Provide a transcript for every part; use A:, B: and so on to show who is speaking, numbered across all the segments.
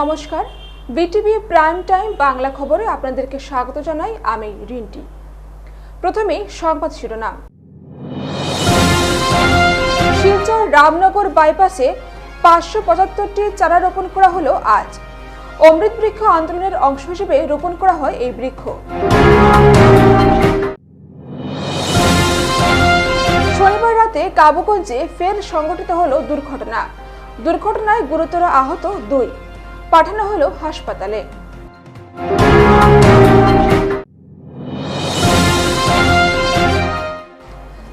A: নমস্কার, BTV prime time Bangla খবরে আপনাদেরকে স্বাগত জানাই। আমি রিন্টি। প্রথমে সংবাদ শিরোনাম। শিলচর রামনগর বাইপাসে 575টি চারা রোপণ করা হলো আজ। অমৃত বৃক্ষ আন্দোলনের অংশ হিসেবে রোপণ করা হয় এই বৃক্ষ। শনিবার রাতে কাবুগঞ্জে ফের সংঘটিত হলো দুর্ঘটনায় গুরুতর আহত 2, পাঠানো হলো হাসপাতালে।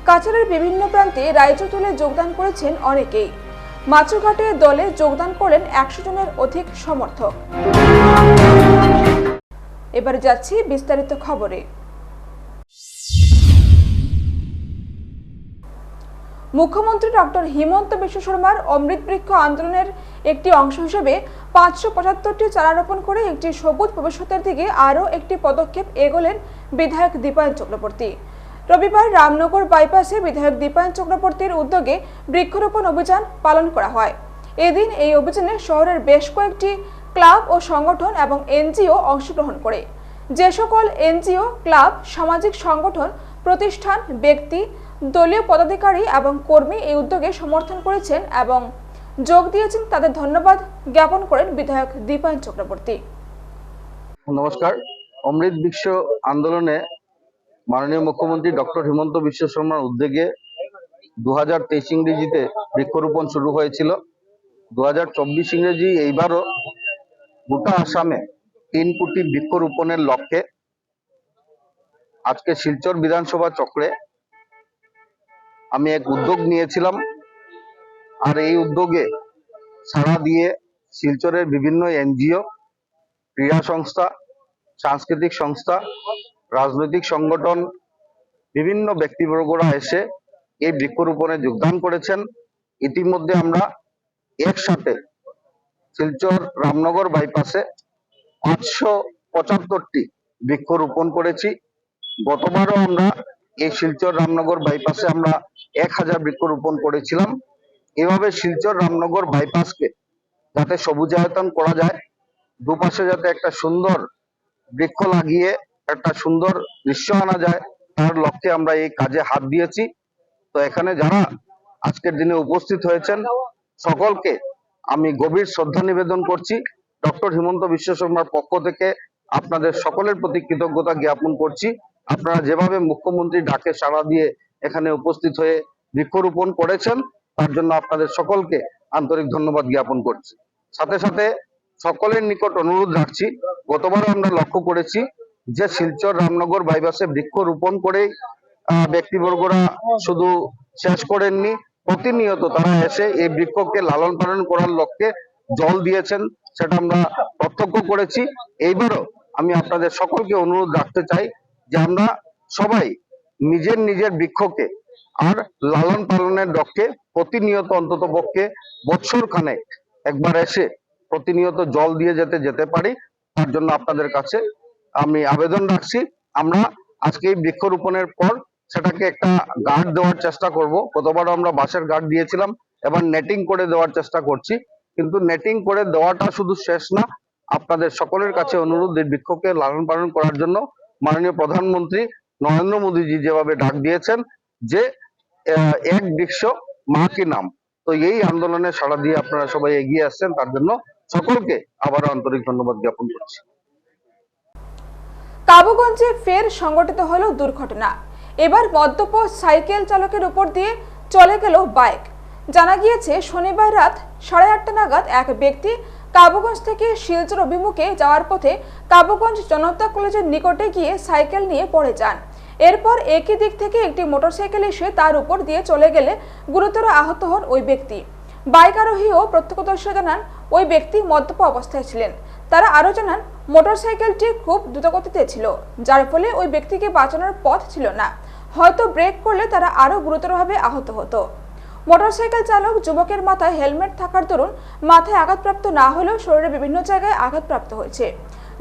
A: কাছাড়ের বিভিন্ন প্রান্তে রাইজো দলে যোগদান করেছেন অনেকেই। মাছুঘাটে দলে যোগদান করলেন 100 জনের অধিক সমর্থক। এবার যাচ্ছি বিস্তারিত খবরে। মুখ্যমন্ত্রী ডক্টর হিমন্ত বিশ্ব শর্মার অমৃত বৃক্ষ আন্দোলনের একটি অংশ হিসেবে 575টি চারা রোপণ করে একটি সবুজ ভবিষ্যতের দিকে আরও একটি পদক্ষেপ এগোলেন বিধায়ক দীপায়ন চক্রবর্তী। রবিবার রামনগর বাইপাসে বিধায়ক দীপায়ন চক্রবর্তীর উদ্যোগে বৃক্ষরোপণ অভিযান পালন করা হয়। এদিন এই অভিযানে শহরের বেশ কয়েকটি ক্লাব ও সংগঠন এবং এনজিও অংশগ্রহণ করে। যে সকল এনজিও, ক্লাব, সামাজিক সংগঠন, প্রতিষ্ঠান, ব্যক্তি, দলীয় পদাধিকারী এবং কর্মী এই উদ্যোগে সমর্থন করেছেন এবং যোগ দিয়েছেন, তাদের ধন্যবাদ জ্ঞাপন করেন বিধায়ক দীপায়ন চক্রবর্তী।
B: নমস্কার। অমৃত বৃক্ষ আন্দোলনে মাননীয় মুখ্যমন্ত্রী ডক্টর হিমন্ত বিশ্ব শর্মার উদ্যোগে 2023 ইংরেজিতে বৃক্ষরোপণ শুরু হয়েছিল। 2024 ইংরেজি এইবারও গোটা আসামে 3 কোটি বৃক্ষরোপণের লক্ষ্যে আজকে শিলচর বিধানসভা চক্রে আমি এক উদ্যোগ নিয়েছিলাম। আর এই উদ্যোগে সাড়া দিয়ে শিলচরের বিভিন্ন এনজিও, ক্রীড়া সংস্থা, সাংস্কৃতিক সংস্থা, রাজনৈতিক সংগঠন, বিভিন্ন ব্যক্তিবর্গরা এসে এই বৃক্ষরোপণে যোগদান করেছেন। ইতিমধ্যে আমরা একসাথে শিলচর রামনগর বাইপাসে 575টি বৃক্ষরোপণ করেছি। গতবারও আমরা এই শিলচর রামনগর বাইপাসে আমরা 1000 বৃক্ষরোপণ করেছিলাম। এভাবে শিলচর রামনগর বাইপাসকে যাতে সবুজায়তন করা যায়, দুপাশে যাতে একটা সুন্দর বৃক্ষ লাগিয়ে একটা সুন্দর দৃশ্য আনা যায়, তার লক্ষ্যে আমরা এই কাজে হাত দিয়েছি। তো এখানে যারা আজকের দিনে উপস্থিত হয়েছেন সকলকে আমি গভীর শ্রদ্ধা নিবেদন করছি। ডক্টর হিমন্ত বিশ্ব শর্মার পক্ষ থেকে আপনাদের সকলের প্রতি কৃতজ্ঞতা জ্ঞাপন করছি। আপনারা যেভাবে মুখ্যমন্ত্রী ডাকে সাড়া দিয়ে এখানে উপস্থিত হয়ে বৃক্ষরোপণ করেছেন, তার জন্য আপনাদের সকলকে আন্তরিক ধন্যবাদ জ্ঞাপন করছি। সাথে সাথে সকলের নিকট অনুরোধ রাখছি, গতবারও আমরা লক্ষ্য করেছি যে শিলচর রামনগর বাইপাসে বৃক্ষরোপণ করেই ব্যক্তিবর্গরা শুধু শেষ করেননি, প্রতিনিয়ত তারা এসে এই বৃক্ষকে লালন পালন করার লক্ষ্যে জল দিয়েছেন, সেটা আমরা প্রত্যক্ষ করেছি। এইবারও আমি আপনাদের সকলকে অনুরোধ রাখতে চাই যে আমরা সবাই নিজের নিজের বৃক্ষকে আর লালন পালনের লক্ষ্যে প্রতিনিয়ত অন্তত পক্ষে বছর খানেক একবার এসে প্রতিনিয়ত জল দিয়ে যেতে পারি, তার জন্য আপনাদের কাছে আমি আবেদন রাখছি। আমরা আজকে এই বৃক্ষরোপণের পর সেটাকে একটা গার্ড দেওয়ার চেষ্টা করব। গতবারও আমরা বাঁশের গার্ড দিয়েছিলাম, এবার নেটিং করে দেওয়ার চেষ্টা করছি। কিন্তু নেটিং করে দেওয়াটা শুধু শেষ না, আপনাদের সকলের কাছে অনুরোধ, এই বৃক্ষকে লালন পালন করার জন্য মাননীয় প্রধানমন্ত্রী নরেন্দ্র মোদীজি যেভাবে ডাক দিয়েছেন যে এক বৃক্ষ মা কি নাম, তো এই আন্দোলনে সাড়া দিয়ে আপনারা সবাই এগিয়ে আসছেন, তার জন্য সকলকে আবারও আন্তরিক ধন্যবাদ জ্ঞাপন করছি।
A: কাবুগঞ্জে ফের সংঘটিত হলো দুর্ঘটনা। এবার মদ্যপ সাইকেল চালকের উপর দিয়ে চলে গেল বাইক। জানা গিয়েছে, শনিবার রাত 8:30 নাগাদ এক ব্যক্তি কাবুগঞ্জ থেকে শিলচর অভিমুখে যাওয়ার পথে কাবুগঞ্জ জনতা কলেজের নিকটে গিয়ে সাইকেল নিয়ে পড়ে যান। এরপর একই দিক থেকে একটি মোটরসাইকেল এসে তার উপর দিয়ে চলে গেলে গুরুতর আহত হন ওই ব্যক্তি। বাইক আরোহী ও প্রত্যক্ষদর্শীরা জানান, ওই ব্যক্তি মদ্যপ অবস্থায় ছিলেন। তারা আরও জানান, মোটরসাইকেলটি খুব দ্রুতগতিতে ছিল, যার ফলে ওই ব্যক্তিকে বাঁচানোর পথ ছিল না। হয়তো ব্রেক করলে তারা আরও গুরুতরভাবে আহত হতো। মোটরসাইকেল চালক যুবকের মাথায় হেলমেট থাকার দরুন মাথায় আঘাতপ্রাপ্ত না হলেও শরীরে বিভিন্ন জায়গায় আঘাতপ্রাপ্ত হয়েছে।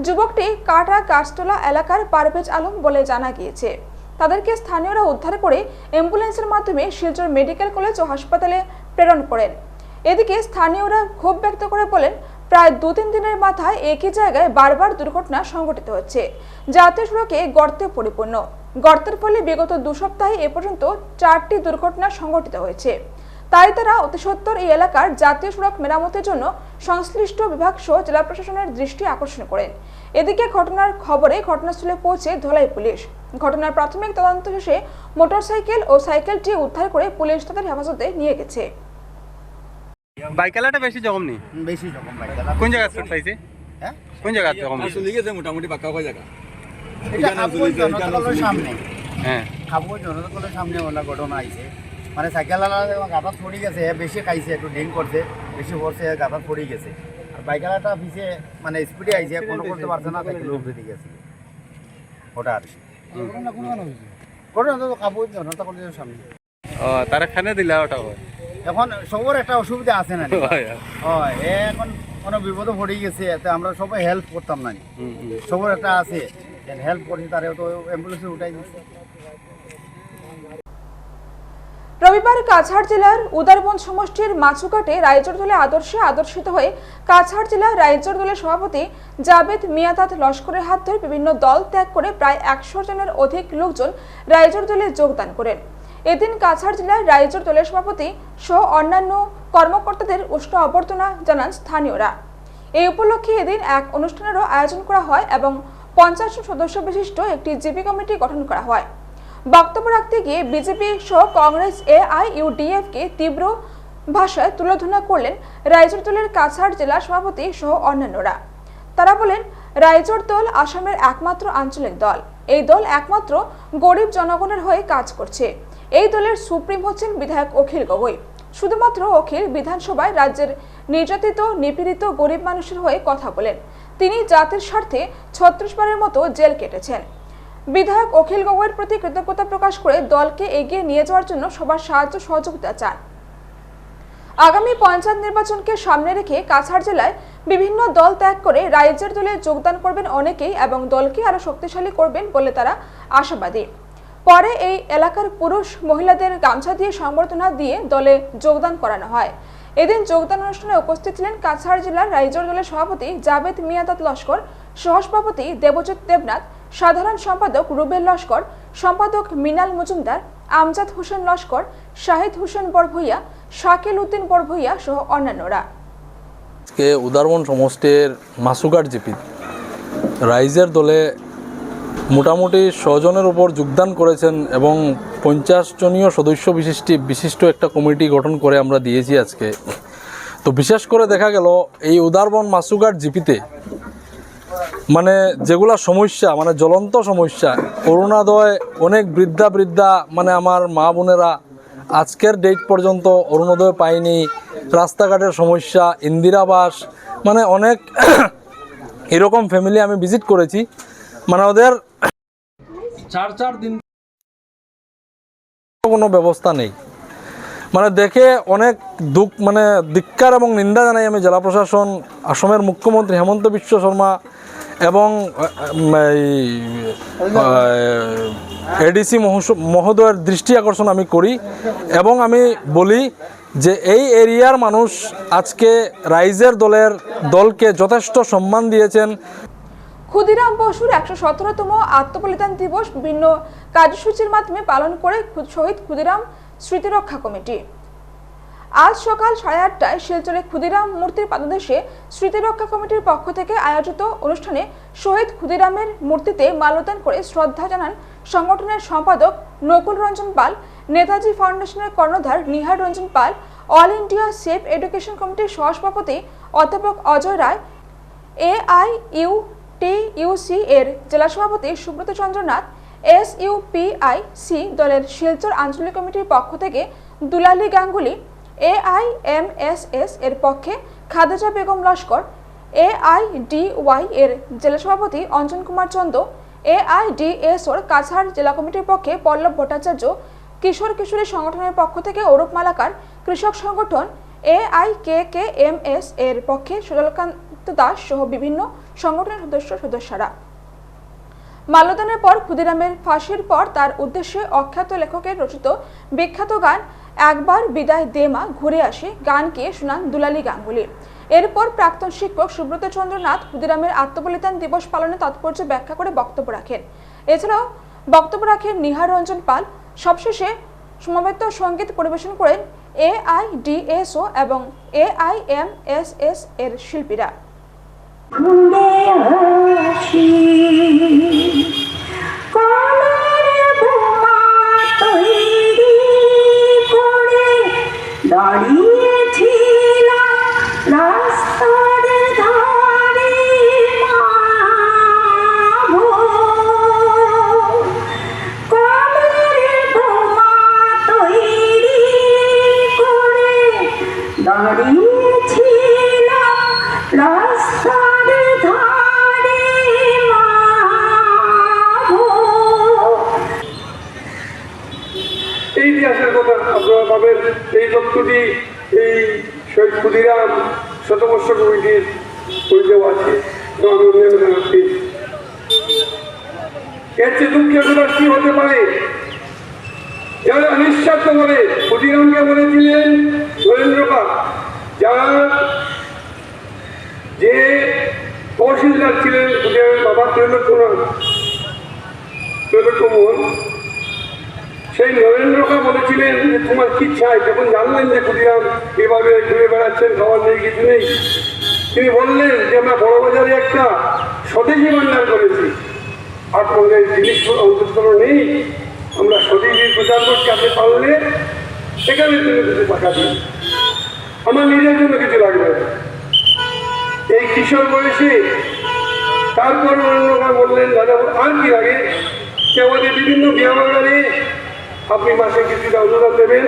A: যুবকটি কাটা গাছতলা এলাকার পারভেজ আলম বলে জানা গিয়েছে। তাদেরকে স্থানীয়রা উদ্ধার করে অ্যাম্বুলেন্সের মাধ্যমে শিলচর মেডিকেল কলেজ ও হাসপাতালে প্রেরণ করেন। এদিকে স্থানীয়রা ক্ষোভ ব্যক্ত করে বলেন, প্রায় 2-3 দিনের মাথায় একই জায়গায় বারবার দুর্ঘটনা সংঘটিত হচ্ছে। জাতীয় সড়কে গর্তে পরিপূর্ণ। গর্তের ফলে বিগত 2 সপ্তাহে এ পর্যন্ত 4টি দুর্ঘটনা সংঘটিত হয়েছে। তাই তারা অতি সত্বর এই এলাকার জাতীয় সড়ক মেরামতের জন্য সংশ্লিষ্ট বিভাগ সহ জেলা প্রশাসনের দৃষ্টি আকর্ষণ করেন। এদিকে ঘটনার খবরে ঘটনাস্থলে পৌঁছে ধলাই পুলিশ। ঘটনার প্রাথমিক তদন্ত শেষে মোটরসাইকেল ও সাইকেলটি উদ্ধার করে পুলিশ তাদের হেফাজতে নিয়ে গেছে।
C: বাইকালাটা বেশি জখম নি?
D: বেশি রকম বাইকালা।
C: কোন জায়গা চোট পাইছে?
D: হ্যাঁ,
C: কোন জায়গা জখম নি?
E: চলে গেছে মোটামুটি পাক্কা কয় জায়গা।
D: এটা খাবুই জনতার সামনে,
C: হ্যাঁ
D: খাবুই জনতার সামনে ওলা ঘটনা আইছে। মানে সাইকেল গাঁথা পড়ে গেছে, বেশি খাইছে, একটু ড্রিঙ্ক করছে, বেশি পড়ছে, গাঁথা পড়ে গেছে। আর বাইকালাটা পিছে মানে স্পিডে আইছে, কোনো করতে পারছে না, সাইকেল উপরে দিয়ে গেছে ওটা আর কি। ঘটনা তো খাবুই জনতার সামনে।
C: ও তারা খানে দিলা ওটা হয়।
D: এখন সবার একটা অসুবিধা আছে না?
C: হয়।
D: হয়, এখন কোনো বিপদে পড়ে গেছে, এতে আমরা সবাই হেল্প করতাম না। সবার একটা আছে, হেল্প করছি, তারা তো অ্যাম্বুলেন্সে উঠাই দিচ্ছে।
A: রবিবার কাছাড় জেলার উদারবন সমষ্টির মাছুঘাটে রাইজোর দলের আদর্শে আদর্শিত হয়ে কাছাড় জেলা রাইজোর দলের সভাপতি জাবেদ মিয়াদাদ লস্করের হাত ধরে বিভিন্ন দল ত্যাগ করে প্রায় 100 জনের অধিক লোকজন রাইজোর দলে যোগদান করেন। এদিন কাছাড় জেলার রাইজোর দলের সভাপতি সহ অন্যান্য কর্মকর্তাদের উষ্ণ অভ্যর্থনা জানান স্থানীয়রা। এই উপলক্ষে এদিন এক অনুষ্ঠানেরও আয়োজন করা হয় এবং 50 সদস্য বিশিষ্ট একটি জিপি কমিটি গঠন করা হয়। বক্তব্য রাখতে গিয়ে বিজেপি সহ কংগ্রেস AIUDF কে তীব্র ভাষায় তুলোধনা করলেন রাইজোর দলের কাছাড় জেলা সভাপতি সহ অন্যান্যরা। তারা বলেন, রাইজোর দল আসামের একমাত্র আঞ্চলিক দল। এই দল একমাত্র গরিব জনগণের হয়ে কাজ করছে। এই দলের সুপ্রিম হচ্ছেন বিধায়ক অখিল গগৈ। শুধুমাত্র অখিল বিধানসভায় রাজ্যের নির্যাতিত নিপীড়িত গরিব মানুষের হয়ে কথা বলেন। তিনি জাতির স্বার্থে 36 বারের মতো জেল কেটেছেন। বিধায়ক অখিল গগৈর প্রতি কৃতজ্ঞতা প্রকাশ করে দলকে এগিয়ে নিয়ে যাওয়ার জন্য সবার সাহায্য সহযোগিতা চান। আগামী পঞ্চায়েত নির্বাচনকে সামনে রেখে কাছাড় জেলায় বিভিন্ন দল ত্যাগ করে রাইজোর দলে যোগদান করবেন অনেকেই এবং দলকে আরো শক্তিশালী করবেন বলে তারা আশাবাদী। পরে এই এলাকার পুরুষ মহিলাদের গামছা দিয়ে সংবর্ধনা দিয়ে দলে যোগদান করানো হয়। এদিন যোগদান অনুষ্ঠানে উপস্থিত ছিলেন কাছাড় জেলার রাইজোর দলের সভাপতি জাবেদ মিয়াদাদ লস্কর, সহসভাপতি দেবজিৎ দেবনাথ, সাধারণ সম্পাদক রুবেল লস্কর, সম্পাদক মিনাল মজুমদার, আমজাদ হোসেন লস্কর, শাহিদ হোসেন বড়ভূইয়া, শাকিল উদ্দিন বড়ভূইয়া সহ অন্যান্যরা।
F: উদারবন সমষ্টির মাছুঘাট জিপি রাইজের দলে মোটামুটি 100 জনের উপর যোগদান করেছেন এবং 50 জনীয় সদস্য বিশিষ্ট একটা কমিটি গঠন করে আমরা দিয়েছি আজকে। তো বিশেষ করে দেখা গেল এই উদারবন মাছুঘাট জিপিতে মানে যেগুলা সমস্যা, মানে জ্বলন্ত সমস্যা, অরুণোদয়, অনেক বৃদ্ধা মানে আমার মা বোনেরা আজকের ডেট পর্যন্ত অরুণোদয় পায়নি, রাস্তাঘাটের সমস্যা, ইন্দিরাবাস, মানে অনেক এরকম ফ্যামিলি আমি ভিজিট করেছি। মানে ওদের 4 দিন কোনো ব্যবস্থা নেই। মানে দেখে অনেক দুঃখ, মানে ধিক্কার এবং নিন্দা জানাই আমি জেলা প্রশাসন, আসামের মুখ্যমন্ত্রী হেমন্ত বিশ্ব শর্মা এবং ADC মহোদয়ের দৃষ্টি আকর্ষণ আমি করি এবং আমি বলি যে এই এরিয়ার মানুষ আজকে রাইজের দলকে যথেষ্ট সম্মান দিয়েছেন।
A: ক্ষুদিরাম বসুর 117তম আত্মবলিদান দিবস বিভিন্ন কার্যসূচির মাধ্যমে পালন করে শহীদ ক্ষুদিরাম স্মৃতিরক্ষা কমিটি। আজ সকাল 8:30টায় শিলচরে ক্ষুদিরাম মূর্তির পাদদেশে স্মৃতিরক্ষা কমিটির পক্ষ থেকে আয়োজিত অনুষ্ঠানে শহীদ ক্ষুদিরামের মূর্তিতে মাল্যদান করে শ্রদ্ধা জানান সংগঠনের সম্পাদক নকুল রঞ্জন পাল, নেতাজি ফাউন্ডেশনের কর্ণধার নিহার রঞ্জন পাল, অল ইন্ডিয়া সেফ এডুকেশন কমিটির সহসভাপতি অধ্যাপক অজয় রায়, AIUTUC এর জেলা সভাপতি সুব্রত চন্দ্র নাথ, SUPIC দলের শিলচর আঞ্চলিক কমিটির পক্ষ থেকে দুলালী গাঙ্গুলি, AIMSS এর পক্ষে খাদেজা বেগম লস্কর, AIDY এর জেলা সভাপতি অঞ্জন কুমার চন্দ, AIDSOর কাছাড় জেলা কমিটির পক্ষে পল্লব ভট্টাচার্য, কিশোর কিশোরী সংগঠনের পক্ষ থেকে অরূপ মালাকার, কৃষক সংগঠন AIKKMS এর পক্ষে সুজলকান্ত দাস সহ বিভিন্ন সংগঠনের সদস্যরা। মাল্যদানের পর ক্ষুদিরামের ফাঁসির পর তার উদ্দেশ্যে অখ্যাত লেখকের রচিত বিখ্যাত গান একবার বিদায় দে মা ঘুরে আসে গান গেয়ে শোনান দুলালী গাঙ্গুলি। এরপর প্রাক্তন শিক্ষক সুব্রত চন্দ্র নাথ ক্ষুদিরামের আত্মবলিদান দিবস পালনে তাৎপর্য ব্যাখ্যা করে বক্তব্য রাখেন। এছাড়াও বক্তব্য রাখেন নিহার রঞ্জন পাল। সবশেষে সমবেত সঙ্গীত পরিবেশন করেন AIDSO এবং AIMSS এর শিল্পীরা।
E: এই ইতিহাসের কথা আপনারা পাবেন। এই তথ্যটি এই শহীদ ক্ষুদিরাম শতবর্ষ কমিটির বইতেও আছে। আমি উন্নয়ন জানাচ্ছি, এর চেয়ে দুঃখের কথা কি হতে পারে? যারা নিঃস্বার্থ বলে ক্ষুদিরামকে বলেছিলেন নরেন্দ্রপা, যার যে তহসিলদার ছিলেন ক্ষুদিরামের বাবা ত্রৈলোক্যমোহন, সেই নরেন্দ্রকে বলেছিলেন যে তোমার কি চাই? যখন জানলেন যে ক্ষুদিরাম এভাবে ঘুরে বেড়াচ্ছেন, খাওয়ার নেই, কিছু নেই, তিনি বললেন যে আমরা বড়বাজারে একটা স্বদেশী ভান্ডার করেছি, আপনাদের জিনিস অন্তত নেই, আমরা স্বদেশীর প্রচার করতে আপনি পারলে সেখানে তুমি কিছু টাকা দিন, আমার নিজের জন্য কিছু লাগবে। এই কিশোর বয়সে তারপর নরেন্দ্রকে বললেন দাদা আর কি লাগে, যে আমাদের বিভিন্ন বিয়া বাগানে আপনি মাসে কিছুটা অনুদান দেবেন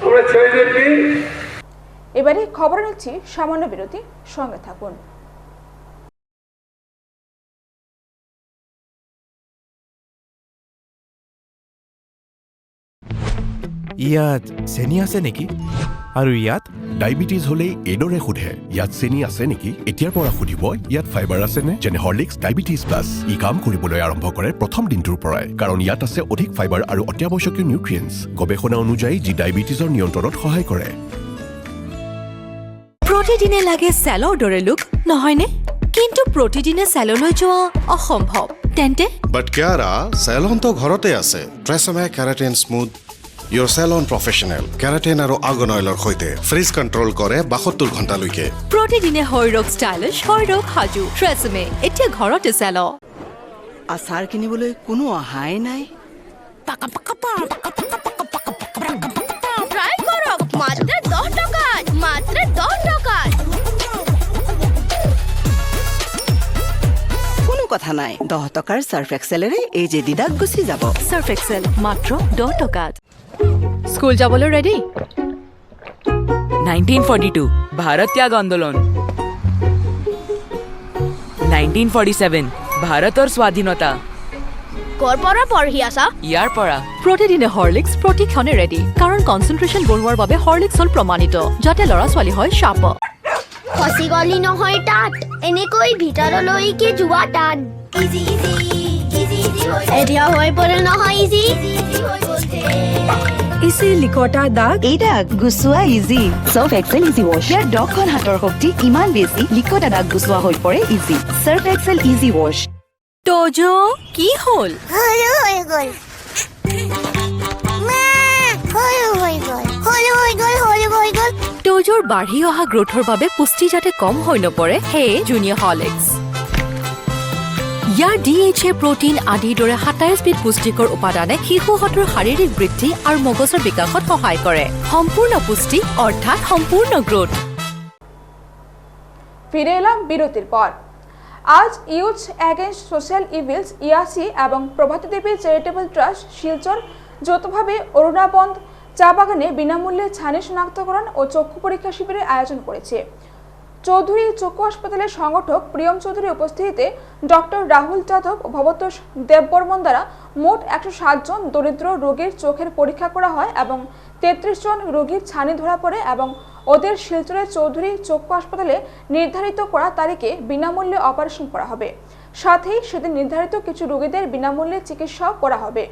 E: আমরা ছেলেদেরকে।
A: এবারে খবর নিচ্ছি সামান্য বিরতি, সঙ্গে থাকুন।
G: ইয়াত চেনি আছে নেকি? আৰু ইয়াত
H: ডায়েবেটিছ হ'লেই এইদৰে সোধে, ইয়াত চেনি আছে নেকি? এতিয়াৰ পৰা সুধিব ইয়াত ফাইবাৰ আছেনে? যেনে হৰলিক্স ডায়েবেটিছ প্লাছ। ই কাম কৰিবলৈ আৰম্ভ কৰে প্ৰথম দিনটোৰ পৰাই, কাৰণ ইয়াত আছে অধিক ফাইবাৰ আৰু অত্যাৱশ্যকীয় নিউট্ৰিয়েণ্টছ, গৱেষণা অনুযায়ী যি ডায়েবেটিছৰ নিয়ন্ত্ৰণত সহায় কৰে।
I: প্ৰতিদিনে লাগে চেলৰ দৰে লোক নহয়নে? কিন্তু প্ৰতিদিনে চেললৈ যোৱা অসম্ভৱ। তেন্তে
J: বাট কিয়াৰা চেলনটো ঘৰতে আছে। ট্ৰেছমে কেৰাটিন স্মুথ ইয়ৰ চেলন প্ৰফেচনেল কেৰাটিন আৰু আৰ্গন অইলৰ সৈতে ফ্ৰিজ কণ্ট্ৰল কৰে 72 ঘণ্টালৈকে।
I: প্ৰতিদিনে শৰীৰক ষ্টাইলিছ, শৰীৰক সাজু। ট্ৰেছমে এতিয়া ঘৰতে চেল।
K: আচাৰ কিনিবলৈ কোনো অহাই নাই।
L: ট্রাই করক মাত্র 10 টাকা, মাত্র 10 টাকা।
K: কোনো কথা নাই, 10 টকাৰ সাৰ্ফ এক্সেলেৰে এই যে দিদাক গুচি যাব।
I: সাৰ্ফ এক্সেল মাত্ৰ 10 টকাত। স্কুল যাবলৈ ৰেডি?
M: 1942 ভাৰত ত্যাগ আন্দোলন, 1947 ভাৰতৰ স্বাধীনতা।
L: কৰ পৰা পঢ়ি আছা?
M: ইয়াৰ পৰা।
I: প্ৰতিদিনে হৰলিক্স প্ৰতিক্ষণে ৰেডি, কাৰণ কনচেন্ট্ৰেশ্যন বঢ়োৱাৰ বাবে হৰলিক্স হ'ল প্ৰমাণিত, যাতে ল'ৰা ছোৱালী হয় শাৰ্প।
L: ফসি গলি নহয় তাত, এনেকৈ ভিতৰলৈকে যোৱা টান। ইজি ইজি ইজি ইজি এতিয়া হৈ পৰে নহয় ইজি ইজি হৈ গ'লতে।
I: ইজি লিকটা দাগ,
K: এই দাগ গুচোৱা easy. Surf Excel easy wash. ইয়াৰ 10খন হাতৰ শক্তি ইমান বেছি, লিকটা দাগ গুচোৱা হৈ পৰে easy. Surf Excel easy wash.
I: তোজো কি হ'ল?
L: হলো হৈ গ'ল মা, হলো হৈ গ'ল, হলো হৈ গ'ল, হলো হৈ গ'ল।
I: তোজোৰ বাঢ়ি অহা গ্ৰোথৰ বাবে পুষ্টি যাতে কম হৈ নপৰে, সেয়ে জুনিয়ৰ হৰলিক্স। ইয়াৰ DHA প্ৰটিন আদিৰ দৰে 27 বিধ পুষ্টিকৰ উপাদানে শিশুহঁতৰ শাৰীৰিক বৃদ্ধি আৰু মগজৰ বিকাশত সহায় কৰে। সম্পূৰ্ণ পুষ্টি অৰ্থাৎ সম্পূৰ্ণ গ্ৰোথ।
A: ফিরে এলাম বিরতির পর। আজ ইউথ এগেইনস্ট সোশ্যাল ইভিলস ইয়াসি এবং প্রভাতী দেবী চ্যারিটেবল ট্রাস্ট শিলচর যৌথভাবে অরুণাবন্ধ চা বাগানে বিনামূল্যে ছানি শনাক্তকরণ ও চক্ষু পরীক্ষা শিবিরের আয়োজন করেছে। চৌধুরী চক্ষু হাসপাতালের সংগঠক প্রিয়ম চৌধুরীর উপস্থিতিতে ডক্টর রাহুল যাদব ও ভবতোষ দেববর্মন দ্বারা মোট 107 জন দরিদ্র রোগীর চোখের পরীক্ষা করা হয় এবং 33 জন রোগীর ছানি ধরা পড়ে এবং ওদের শিলচরের চৌধুরী চক্ষু হাসপাতালে নির্ধারিত করা তারিখে বিনামূল্যে অপারেশন করা হবে। সাথেই সেদিন নির্ধারিত কিছু রোগীদের বিনামূল্যে চিকিৎসাও করা হবে।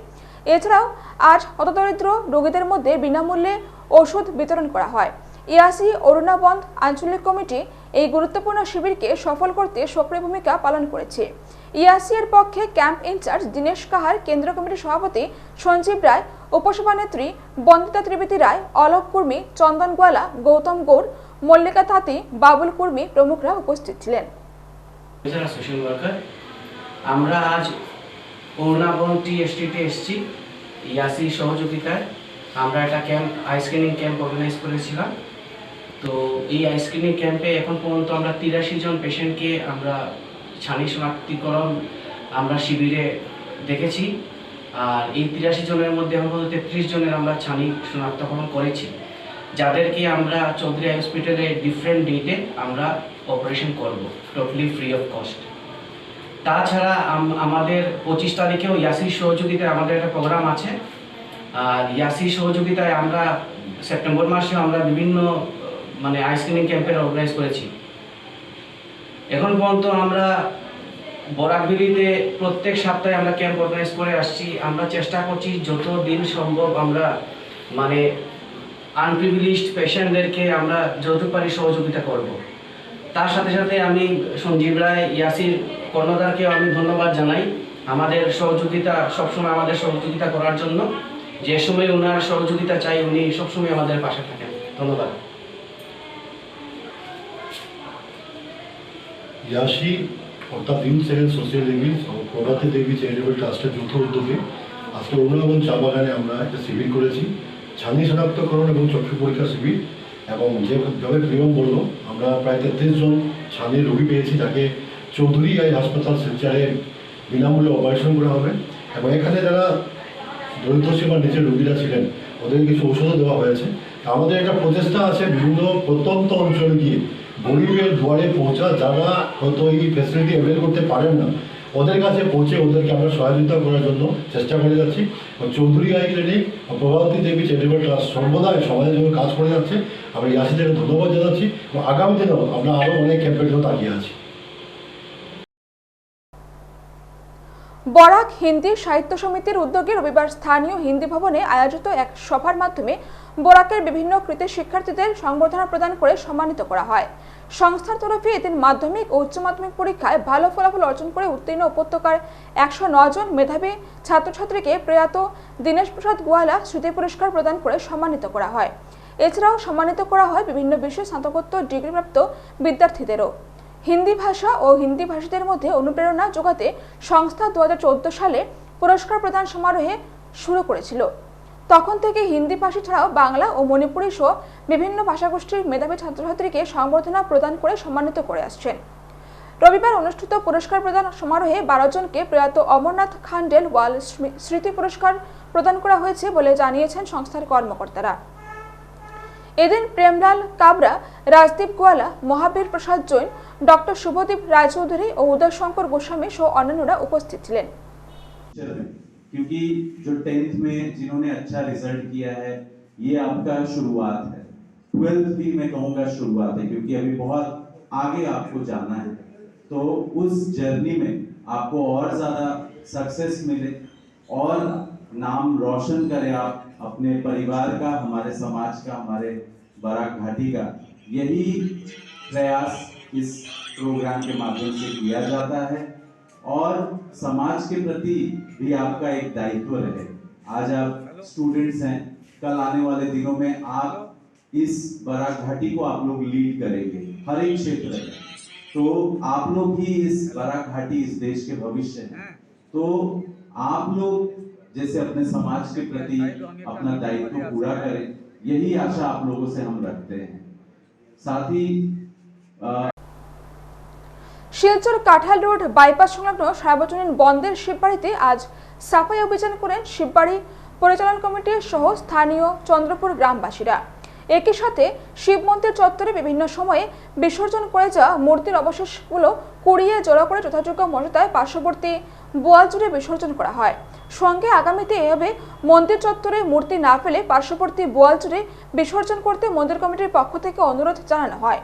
A: এছাড়াও আজ হতদরিদ্র রোগীদের মধ্যে বিনামূল্যে ওষুধ বিতরণ করা হয়। ইয়াসি অরুণাবন্ধ আঞ্চলিক কমিটি এই গুরুত্বপূর্ণ শিবিরকে সফল করতে সক্রিয় ভূমিকা পালন করেছে। ইয়াসি এর পক্ষে ক্যাম্প ইনচার্জ দীনেশ কাহার, কেন্দ্র কমিটির সভাপতি সঞ্জীব রায়, উপসভানেত্রী বন্দিতা ত্রিবেদী রায়, অলোক কুর্মী, চন্দন গোয়ালা, গৌতম গৌড়, মল্লিকা তাঁতি, বাবুল কুর্মী প্রমুখরা উপস্থিত ছিলেন।
N: সোশ্যাল ওয়ার্কার আমরা আজ অরুণাবন্ধ টি এসটিতে এসেছি। ইয়াসি সহযোগিতায় আমরা একটা camp eye screening camp organise করেছিলাম। তো এই আই স্ক্রিনিং ক্যাম্পে এখন পর্যন্ত আমরা 83 জন পেশেন্টকে আমরা ছানি শনাক্তিকরণ আমরা শিবিরে দেখেছি। আর এই 83 জনের মধ্যে এখন পর্যন্ত 33 জনের আমরা ছানি শনাক্তকরণ করেছি, যাদেরকে আমরা চৌধুরী হসপিটালে ডিফারেন্ট ডেটে আমরা অপারেশন করব টোটালি ফ্রি অফ কস্ট। তাছাড়া আমাদের 25 তারিখেও ইয়াসির সহযোগিতায় আমাদের একটা প্রোগ্রাম আছে। আর ইয়াসির সহযোগিতায় আমরা সেপ্টেম্বর মাসে আমরা বিভিন্ন আই স্ক্রিনিং ক্যাম্পের অর্গানাইজ করেছি। এখন পর্যন্ত আমরা বরাকবিলিতে প্রত্যেক সপ্তাহে আমরা ক্যাম্প অর্গানাইজ করে আসছি। আমরা চেষ্টা করছি যত দিন সম্ভব আমরা আনপ্রিভিলেজড পেশেন্টদেরকে আমরা যতটুকু পারি সহযোগিতা করব। তার সাথে সাথে আমি সঞ্জীব রায়, ইয়াসির কর্ণধারকেও আমি ধন্যবাদ জানাই আমাদের সহযোগিতা সবসময় আমাদের সহযোগিতা করার জন্য। যে সময় ওনার সহযোগিতা চাই উনি সবসময় আমাদের পাশে থাকেন। ধন্যবাদ।
O: ইয়াসি অর্থাৎ ইনসেরেন্স সোশ্যাল লিভিংস ও প্রভাতী দেবী চ্যারিটেবল ট্রাস্টের যৌথ উদ্যোগে আজকে অরুণাবন্ধ চা বাগানে আমরা একটা শিবির করেছি, ছানি শনাক্তকরণ এবং চক্ষু পরীক্ষা শিবির। এবং যেভাবে প্রিয়ম বললো, আমরা প্রায় 33 জন ছানির রোগী পেয়েছি, যাকে চৌধুরী আই হাসপাতাল শিলচরে বিনামূল্যে অপারেশন করা হবে। এবং এখানে যারা দরিদ্র সীমার নিচে রোগীরা ছিলেন ওদের কিছু ঔষধও দেওয়া হয়েছে। আমাদের একটা প্রচেষ্টা আছে বিভিন্ন প্রত্যন্ত অঞ্চলে গিয়ে গরিবের দুয়ারে পৌঁছা, যারা হয়তো এই ফ্যাসিলিটি অ্যাভেল করতে পারেন না ওদের কাছে পৌঁছে ওদেরকে আমরা সহযোগিতা করার জন্য চেষ্টা করে যাচ্ছি। Chowdhury I clinic O Prabhati Devi charitable trust সর্বদাই সমাজের জন্য কাজ করে যাচ্ছে। আমরা ইয়াসিদেরকে ধন্যবাদ জানাচ্ছি এবং আগামী দিনেও আমরা আরও অনেক ক্যাম্পের জন্য তাকিয়ে আছি।
A: বরাক হিন্দি সাহিত্য সমিতির উদ্যোগে রবিবার স্থানীয় হিন্দি ভবনে আয়োজিত এক সভার মাধ্যমে বরাকের বিভিন্ন কৃতি শিক্ষার্থীদের সংবর্ধনা প্রদান করে সম্মানিত করা হয়। সংস্থার তরফে এদিন মাধ্যমিক ও উচ্চ মাধ্যমিক পরীক্ষায় ভালো ফলাফল অর্জন করে উত্তীর্ণ উপত্যকার 109 জন মেধাবী ছাত্রছাত্রীকে প্রয়াত দীনেশ প্রসাদ গোয়ালা স্মৃতি পুরস্কার প্রদান করে সম্মানিত করা হয়। এছাড়াও সম্মানিত করা হয় বিভিন্ন বিষয়ে স্নাতকোত্তর ডিগ্রিপ্রাপ্ত বিদ্যার্থীদেরও। হিন্দি ভাষা ও হিন্দি ভাষীদের মধ্যে অনুপ্রেরণা যোগাতে সংস্থা 2014 সালে পুরস্কার প্রদান সমারোহে শুরু করেছিল। তখন থেকে হিন্দি ভাষী ছাড়াও বাংলা ও মণিপুরী সহ বিভিন্ন ভাষাগোষ্ঠীর মেধাবী ছাত্রছাত্রীকে সংবর্ধনা প্রদান করে সম্মানিত করে আসছেন। রবিবার অনুষ্ঠিত পুরস্কার প্রদান সমারোহে 12 জনকে প্রয়াত অমরনাথ খান্ডেল ওয়াল স্মৃতি পুরস্কার প্রদান করা হয়েছে বলে জানিয়েছেন সংস্থার কর্মকর্তারা। এদিন প্রেমলাল কাবরা, রাজদীপ গোয়ালা, মহাবীর প্রসাদ জৈন, ডক্টর শুভদীপ রায়চৌধুরী ও উদয় শঙ্কর গোস্বামী সহ অন্যান্যরা উপস্থিত ছিলেন।
P: क्योंकि जो 10th में जिन्होंने अच्छा रिजल्ट किया है ये आपका शुरुआत है, 12th भी मैं कहूँगा शुरुआत है, क्योंकि अभी बहुत आगे आपको जाना है। तो उस जर्नी में आपको और ज़्यादा सक्सेस मिले और नाम रोशन करें आप अपने परिवार का, हमारे समाज का, हमारे बराक घाटी का। यही प्रयास इस प्रोग्राम के माध्यम से किया जाता है और समाज के प्रति भी आपका एक दायित्व रहे। आज आप स्टूडेंट्स हैं, कल आने वाले दिनों में आप इस बराक घाटी को आप लोग लीड करेंगे हर एक क्षेत्र में। तो आप लोग ही इस बराक घाटी, इस देश के भविष्य हैं। तो आप लोग जैसे अपने समाज के प्रति अपना दायित्व पूरा करें, यही आशा आप लोगों से हम रखते हैं। साथ ही
A: শিলচর কাঁঠাল রোড বাইপাস সংলগ্ন সার্বজনীন বন্দর শিববাড়িতে আজ সাফাই অভিযান করেন শিববাড়ি পরিচালন কমিটির সহ স্থানীয় চন্দ্রপুর গ্রামবাসীরা। একই সাথে শিব মন্দির চত্বরে বিভিন্ন সময়ে বিসর্জন করে যাওয়া মূর্তির অবশেষগুলো কুড়িয়ে জড়ো করে যথাযোগ্য মর্যাদায় পার্শ্ববর্তী বোয়াল জুড়ে বিসর্জন করা হয়। সঙ্গে আগামীতে এভাবে মন্দির চত্বরে মূর্তি না ফেলে পার্শ্ববর্তী বোয়াল জুড়ে বিসর্জন করতে মন্দির কমিটির পক্ষ থেকে অনুরোধ জানানো হয়।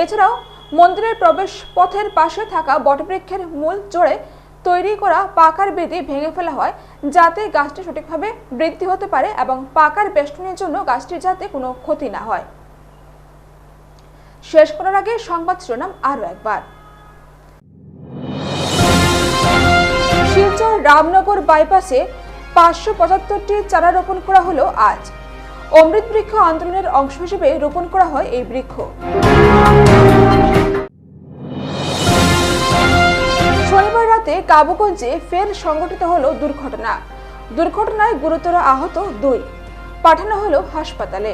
A: এছাড়াও মন্দিরের প্রবেশ পথের পাশে থাকা বটবৃক্ষের মূল জোড়ে তৈরি করা পাকার বেদি ভেঙে ফেলা হয়, যাতে গাছটি সঠিকভাবে বৃদ্ধি হতে পারে এবং পাকার বেষ্টনীর জন্য গাছটির যাতে কোনো ক্ষতি না হয়। শেষ করার আগে সংবাদ শিরোনাম আরও একবার। শিলচর রামনগর বাইপাসে 575টি চারা রোপণ করা হলো আজ। অমৃত বৃক্ষ আন্দোলনের অংশ হিসেবে রোপণ করা হয় এই বৃক্ষ। শনিবার রাতে কাবুগঞ্জে ফের সংঘটিত হলো দুর্ঘটনায় গুরুতর আহত 2, পাঠানো হলো হাসপাতালে।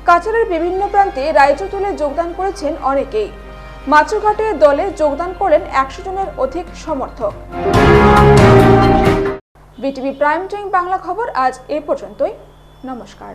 A: কাছাড়ের বিভিন্ন প্রান্তে রাইজো দলে যোগদান করেছেন অনেকেই। মাছুঘাটে দলে যোগদান করলেন 100 জনের অধিক সমর্থক। বিটিভি প্রাইম টাইম বাংলা খবর আজ এ পর্যন্তই। নমস্কার।